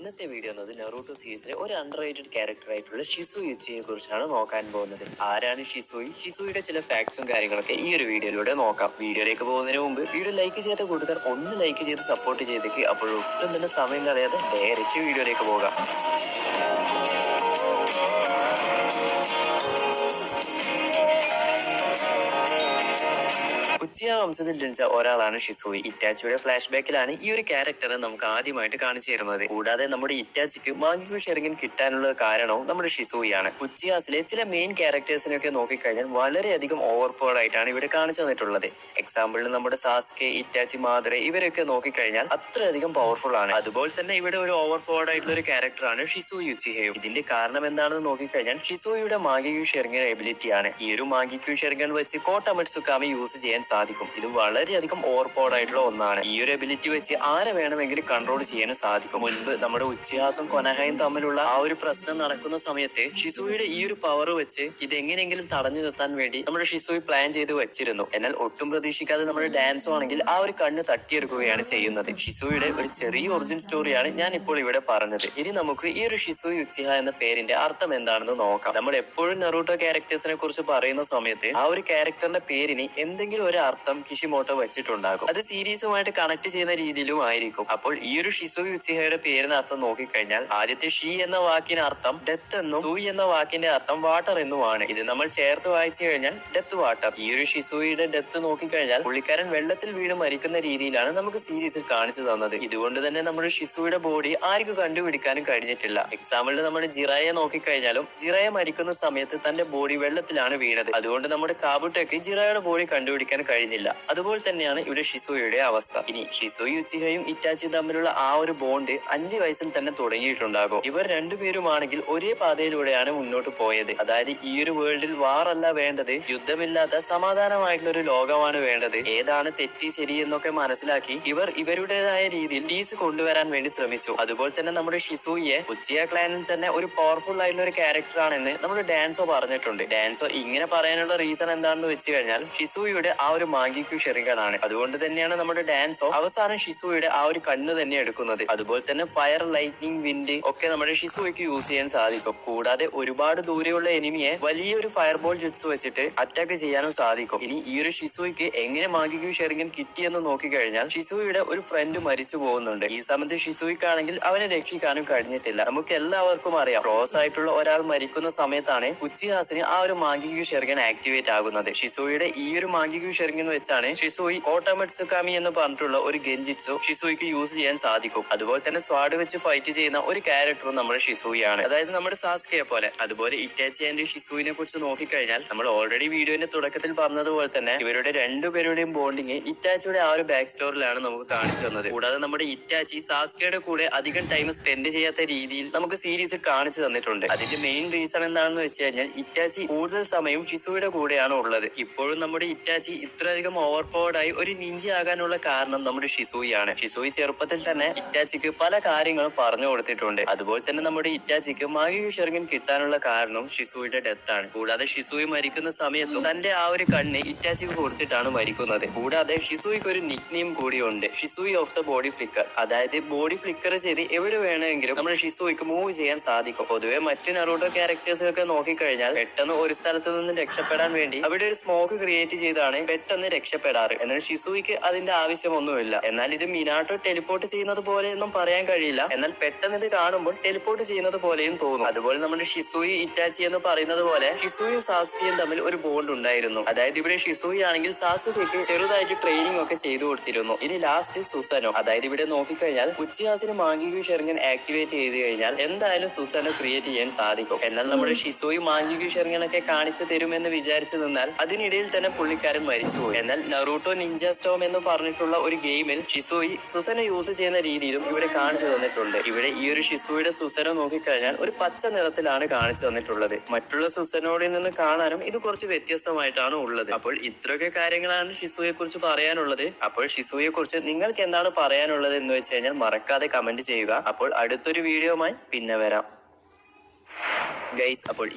ഇന്നത്തെ വീഡിയോ എന്നത് നറൂട്ടോ സീരീസിലെ ഒരു അണ്ടർറേറ്റഡ് ക്യാരക്ടർ ആയിട്ടുള്ള ഷിസു യുച്ചിയെ കുറിച്ചാണ് നോക്കാൻ പോകുന്നത്. ആരാണ് ഷിസുയി? ഷിസുയുടെ ചില ഫാക്ട്സും കാര്യങ്ങളൊക്കെ ഈ ഒരു വീഡിയോയിലൂടെ നോക്കാം. വീഡിയോയിലേക്ക് പോകുന്നതിന് മുമ്പ് വീഡിയോ ലൈക്ക് ചെയ്ത കൂട്ടുകാർ ഒന്ന് ലൈക്ക് ചെയ്ത് സപ്പോർട്ട് ചെയ്തേക്ക്. അപ്പോൾ ഒട്ടും തന്നെ സമയം കളയാതെ ഡയറക്റ്റ് വീഡിയോയിലേക്ക് പോകാം. ഉച്ചിയ വംശത്തിൽ ജനിച്ച ഒരാളാണ് ഷിസുയി. ഇറ്റാച്ചിയുടെ ഫ്ലാഷ് ബാക്കിലാണ് ഈ ഒരു ക്യാരക്ടറെ നമുക്ക് ആദ്യമായിട്ട് കാണിച്ചു തരുന്നത്. കൂടാതെ നമ്മുടെ ഇറ്റാച്ചിക്ക് മാഗിക്കു ഷെറിങ്ങൻ കിട്ടാനുള്ള കാരണവും നമ്മുടെ ഷിസുയിയാണ്. ഉച്ചിയാസിലെ ചില മെയിൻ ക്യാരക്ടേഴ്സിനൊക്കെ നോക്കിക്കഴിഞ്ഞാൽ വളരെയധികം ഓവർ പവർഡ് ആയിട്ടാണ് ഇവിടെ കാണിച്ചു തന്നിട്ടുള്ളത്. എക്സാമ്പിളിന് നമ്മുടെ സാസ്കെ, ഇറ്റാച്ചി, മാദറെ ഇവരൊക്കെ നോക്കിക്കഴിഞ്ഞാൽ അത്രയധികം പവർഫുൾ ആണ്. അതുപോലെ തന്നെ ഇവിടെ ഒരു ഓവർ പവർഡ് ആയിട്ടുള്ള ഒരു ക്യാരക്ടറാണ് ഷിസുയി യുച്ചിഹയും. ഇതിന്റെ കാരണം എന്താണെന്ന് നോക്കിക്കഴിഞ്ഞാൽ ഷിസുയിയുടെ മാഗിക്കു ഷെറിങ്ങൻ എബിലിറ്റിയാണ്. ഈ ഒരു മാഗിക്കു ഷെറിങ്ങൻ വെച്ച് കോട്ടമറ്റ്സുക്കാമി യൂസ് ചെയ്യാൻ സാധിക്കും. ഇത് വളരെയധികം ഓവർ പവർഡ് ആയിട്ടുള്ള ഒന്നാണ്. ഈ ഒരു എബിലിറ്റി വെച്ച് ആരെ വേണമെങ്കിലും കൺട്രോൾ ചെയ്യാനും സാധിക്കും. മുൻപ് നമ്മുടെ ഉച്ചിഹാസും കൊനഹയും തമ്മിലുള്ള ആ ഒരു പ്രശ്നം നടക്കുന്ന സമയത്ത് ഷിസുയുടെ ഈ ഒരു പവർ വെച്ച് ഇത് എങ്ങനെയെങ്കിലും തടഞ്ഞു നിർത്താൻ വേണ്ടി നമ്മുടെ ഷിസുയി പ്ലാൻ ചെയ്ത് വെച്ചിരുന്നു. എന്നാൽ ഒട്ടും പ്രതീക്ഷിക്കാതെ നമ്മുടെ ഡാൻസോ ആണെങ്കിൽ ആ ഒരു കണ്ണ് തട്ടിയെടുക്കുകയാണ് ചെയ്യുന്നത്. ഷിസുയുടെ ഒരു ചെറിയ ഒറിജിൻ സ്റ്റോറിയാണ് ഞാൻ ഇപ്പോൾ ഇവിടെ പറഞ്ഞത്. ഇനി നമുക്ക് ഈ ഒരു ഷിസുയി ഉച്ചിഹ എന്ന പേരിന്റെ അർത്ഥം എന്താണെന്ന് നോക്കാം. നമ്മൾ എപ്പോഴും നറൂട്ടോ ക്യാരക്ടേഴ്സിനെ കുറിച്ച് പറയുന്ന സമയത്ത് ആ ഒരു ക്യാരക്ടറിന്റെ പേരിന് എന്തെങ്കിലും ഒരു അർത്ഥം കിഷിമോട്ടോ വെച്ചിട്ടുണ്ടാകും. അത് സീരീസുമായിട്ട് കണക്ട് ചെയ്യുന്ന രീതിയിലും ആയിരിക്കും. അപ്പോൾ ഈ ഒരു ഷിസുയി ഉച്ചിഹയുടെ പേരിന് അർത്ഥം നോക്കിക്കഴിഞ്ഞാൽ ആദ്യത്തെ ഷി എന്ന വാക്കിന് അർത്ഥം ഡെത്ത് എന്നും സൂയി എന്ന വാക്കിന്റെ അർത്ഥം വാട്ടർ എന്നുമാണ്. ഇത് നമ്മൾ ചേർത്ത് വായിച്ചു കഴിഞ്ഞാൽ ഡെത്ത് വാട്ടർ. ഈ ഒരു ഷിസുയിയുടെ ഡെത്ത് നോക്കിക്കഴിഞ്ഞാൽ പുള്ളിക്കാരൻ വെള്ളത്തിൽ വീണ് മരിക്കുന്ന രീതിയിലാണ് നമുക്ക് സീരീസിൽ കാണിച്ചു തന്നത്. ഇതുകൊണ്ട് തന്നെ നമ്മുടെ ഷിസുയുടെ ബോഡി ആർക്കും കണ്ടുപിടിക്കാനും കഴിഞ്ഞിട്ടില്ല. എക്സാമ്പിളിൽ നമ്മുടെ ജിറയെ നോക്കിക്കഴിഞ്ഞാലും ജിറയെ മരിക്കുന്ന സമയത്ത് തന്റെ ബോഡി വെള്ളത്തിലാണ് വീണത്. അതുകൊണ്ട് നമ്മുടെ കാബുട്ടോക്ക് ജിറയുടെ ബോഡി കണ്ടുപിടിക്കാൻ കഴിഞ്ഞില്ല. അതുപോലെ തന്നെയാണ് ഇവിടെ ഷിസുയുടെ അവസ്ഥ. ഇനി ഷിസുയി ഉച്ചിഹയും ഇറ്റാച്ചിയും തമ്മിലുള്ള ആ ഒരു ബോണ്ട് 5 വയസ്സിൽ തന്നെ തുടങ്ങിയിട്ടുണ്ടാകും. ഇവർ രണ്ടുപേരുമാണെങ്കിൽ ഒരേ പാതയിലൂടെയാണ് മുന്നോട്ട് പോയത്. അതായത് ഈ ഒരു വേൾഡിൽ വാറല്ല വേണ്ടത്, യുദ്ധമില്ലാത്ത സമാധാനമായിട്ടുള്ള ഒരു ലോകമാണ് വേണ്ടത്. ഏതാണ് തെറ്റി ശരി എന്നൊക്കെ മനസ്സിലാക്കി ഇവർ ഇവരുടേതായ രീതിയിൽ പീസ് കൊണ്ടുവരാൻ വേണ്ടി ശ്രമിച്ചു. അതുപോലെ തന്നെ നമ്മുടെ ഷിസുയിയെ ഉച്ചിയ ക്ലാനിൽ തന്നെ ഒരു പവർഫുൾ ആയിട്ടുള്ള ഒരു ക്യാരക്ടർ ആണെന്ന് നമ്മുടെ ഡാൻസോ പറഞ്ഞിട്ടുണ്ട്. ഡാൻസോ ഇങ്ങനെ പറയാനുള്ള റീസൺ എന്താണെന്ന് വെച്ച് കഴിഞ്ഞാൽ ഷിസുയിയുടെ ആ ഒരു മാഗിക്കു ഷെറിങ്ങനാണ്. അതുകൊണ്ട് തന്നെയാണ് നമ്മുടെ ഡാൻസോ അവസാനം ഷിസുയുടെ ആ ഒരു കണ്ണ് തന്നെ എടുക്കുന്നത്. അതുപോലെ തന്നെ ഫയർ, ലൈറ്റ്നിങ്, വിൻഡ് ഒക്കെ നമ്മുടെ ഷിസുയ്ക്ക് യൂസ് ചെയ്യാൻ സാധിക്കും. കൂടാതെ ഒരുപാട് ദൂരെയുള്ള എനിമിയെ വലിയൊരു ഫയർബോൾ ജെറ്റ്സ് വെച്ചിട്ട് അറ്റാക്ക് ചെയ്യാനും സാധിക്കും. ഇനി ഈ ഒരു ഷിസുയ്ക്ക് എങ്ങനെ മാഗിക്കു ഷെറിങ്ങൻ കിട്ടിയെന്ന് നോക്കിക്കഴിഞ്ഞാൽ ഷിസുയുടെ ഒരു ഫ്രണ്ട് മരിച്ചു പോകുന്നുണ്ട്. ഈ സമയത്ത് ഷിസുയ്ക്കാണെങ്കിൽ അവനെ രക്ഷിക്കാനും കഴിഞ്ഞിട്ടില്ല. നമുക്ക് എല്ലാവർക്കും അറിയാം, ക്രോസ് ആയിട്ടുള്ള ഒരാൾ മരിക്കുന്ന സമയത്താണ് ഉച്ചിഹാസിന് ആ ഒരു മാഗിക്കു ഷെറിങ്ങൻ ആക്ടിവേറ്റ് ആകുന്നത്. ഷിസുയുടെ ഈ ഒരു മാഗിക്കു ഷെറിങ്ങൻ വെച്ചാണ് ഷിസുയി കോട്ടമറ്റ്സുക്കാമി എന്ന് പറഞ്ഞിട്ടുള്ള ഒരു ഗെൻജിറ്റ്സു ഷിസുയിക്ക് യൂസ് ചെയ്യാൻ സാധിക്കും. അതുപോലെ തന്നെ സ്വാഡ് വെച്ച് ഫൈറ്റ് ചെയ്യുന്ന ഒരു ക്യാരക്ടറും നമ്മുടെ ഷിസുയിയാണ്. അതായത് നമ്മുടെ സാസ്കയെ പോലെ. അതുപോലെ ഇറ്റാച്ചി ആൻഡ് ഷിസുയിനെ കുറിച്ച് നോക്കിക്കഴിഞ്ഞാൽ നമ്മൾ ഓൾറെഡി വീഡിയോന്റെ തുടക്കത്തിൽ പറഞ്ഞതുപോലെ തന്നെ ഇവരുടെ രണ്ടുപേരുടെയും ബോണ്ടിങ് ഇറ്റാച്ചിയുടെ ആ ഒരു ബാക്ക് സ്റ്റോറിലാണ് നമുക്ക് കാണിച്ചു തന്നത്. കൂടാതെ നമ്മുടെ ഇറ്റാച്ചി സാസ്കയുടെ കൂടെ അധികം ടൈം സ്പെൻഡ് ചെയ്യാത്ത രീതിയിൽ നമുക്ക് സീരീസ് കാണിച്ചു തന്നിട്ടുണ്ട്. അതിന്റെ മെയിൻ റീസൺ എന്താണെന്ന് വെച്ച് കഴിഞ്ഞാൽ ഇറ്റാച്ചി കൂടുതൽ സമയം ഷിസുയുടെ കൂടെയാണ് ഉള്ളത്. ഇപ്പോഴും നമ്മുടെ ഇറ്റാച്ചി ഇത്രയധികം ഓവർ പവർഡ് ആയി ഒരു നിഞ്ചി ആകാനുള്ള കാരണം നമ്മുടെ ഷിസുയിയാണ്. ഷിസുയി ചെറുപ്പത്തിൽ തന്നെ ഇറ്റാച്ചിക്ക് പല കാര്യങ്ങളും പറഞ്ഞു കൊടുത്തിട്ടുണ്ട്. അതുപോലെ തന്നെ നമ്മുടെ ഇറ്റാച്ചിക്ക് മാഗിക്കു ഷെറിങ്ങൻ കിട്ടാനുള്ള കാരണം ഷിസുയുടെ ഡെത്ത് ആണ്. കൂടാതെ ഷിസുയി മരിക്കുന്ന സമയത്തും തന്റെ ആ ഒരു കണ്ണ് ഇറ്റാച്ചിക്ക് കൊടുത്തിട്ടാണ് മരിക്കുന്നത്. കൂടാതെ ഷിസുയിക്ക് ഒരു നിക് നെയിം കൂടിയുണ്ട്, ഷിസുയി ഓഫ് ദ ബോഡി ഫ്ലിക്കർ. അതായത് ബോഡി ഫ്ലിക്കർ ചെയ്ത് എവിടെ വേണമെങ്കിലും നമ്മുടെ ഷിസുയിക്ക് മൂവ് ചെയ്യാൻ സാധിക്കും. പൊതുവെ മറ്റു നറൂട്ടോ ക്യാരക്ടേഴ്സൊക്കെ നോക്കിക്കഴിഞ്ഞാൽ പെട്ടെന്ന് ഒരു സ്ഥലത്ത് നിന്ന് രക്ഷപ്പെടാൻ വേണ്ടി അവിടെ ഒരു സ്മോക്ക് ക്രിയേറ്റ് ചെയ്താണ് പെട്ടെന്ന് രക്ഷപ്പെടാറ്. എന്നാൽ ഷിസുയിക്ക് അതിന്റെ ആവശ്യമൊന്നുമില്ല. എന്നാൽ ഇത് മിനാട്ടോ ടെലിപ്പോർട്ട് ചെയ്യുന്നത് പോലെയൊന്നും പറയാൻ കഴിയില്ല. എന്നാൽ പെട്ടെന്ന് ഇത് കാണുമ്പോൾ ടെലിപ്പോർട്ട് ചെയ്യുന്നത് പോലെയും തോന്നും. അതുപോലെ നമ്മുടെ ഷിസുയി ഇറ്റാച്ചി എന്ന് പറയുന്നത് പോലെ ഷിസുയും സാസ്കിയും തമ്മിൽ ഒരു ബോണ്ട് ഉണ്ടായിരുന്നു. അതായത് ഇവിടെ ഷിസുയി ആണെങ്കിൽ സാസുകയ്ക്ക് ചെറുതായിട്ട് ട്രെയിനിങ് ഒക്കെ ചെയ്തു കൊടുത്തിരുന്നു. ഇനി ലാസ്റ്റ് സുസനോ. അതായത് ഇവിടെ നോക്കിക്കഴിഞ്ഞാൽ ഉച്ചിഹാസിന് മാഗിക്കു ഷെറിങ്ങൻ ആക്ടിവേറ്റ് ചെയ്ത് കഴിഞ്ഞാൽ എന്തായാലും സുസനോ ക്രിയേറ്റ് ചെയ്യാൻ സാധിക്കും. എന്നാൽ നമ്മുടെ ഷിസുയി മാഗിക്കു ഷെറിങ്ങനൊക്കെ കാണിച്ചു തരുമെന്ന് വിചാരിച്ചു നിന്നാൽ അതിനിടയിൽ തന്നെ പുള്ളിക്കാരൻ മരിച്ചുപോയി. എന്നാൽ നറൂട്ടോ നിഞ്ച സ്റ്റോം എന്ന് പറഞ്ഞിട്ടുള്ള ഒരു ഗെയിമിൽ ഷിസുയി സുസനോ യൂസ് ചെയ്യുന്ന രീതിയിലും ഇവിടെ കാണിച്ചു തന്നിട്ടുണ്ട്. ഇവിടെ ഈ ഒരു ഷിസുയുടെ സുസനോ നോക്കിക്കഴിഞ്ഞാൽ ഒരു പച്ച നിറത്തിലാണ് കാണിച്ചു തന്നിട്ടുള്ളത്. മറ്റുള്ള സുസനോടിൽ നിന്ന് കാണാനും ഇത് കുറച്ച് വ്യത്യസ്തമായിട്ടാണ് ഉള്ളത്. അപ്പോൾ ഇത്രയൊക്കെ കാര്യങ്ങളാണ് ഷിസുയെ കുറിച്ച് പറയാനുള്ളത്. അപ്പോൾ ഷിസുയെ കുറിച്ച് നിങ്ങൾക്ക് എന്താണ് പറയാനുള്ളത് എന്ന് വെച്ച് കഴിഞ്ഞാൽ മറക്കാതെ കമന്റ് ചെയ്യുക. അപ്പോൾ അടുത്തൊരു വീഡിയോയുമായി പിന്നെ വരാം ഗൈസ്. അപ്പോൾ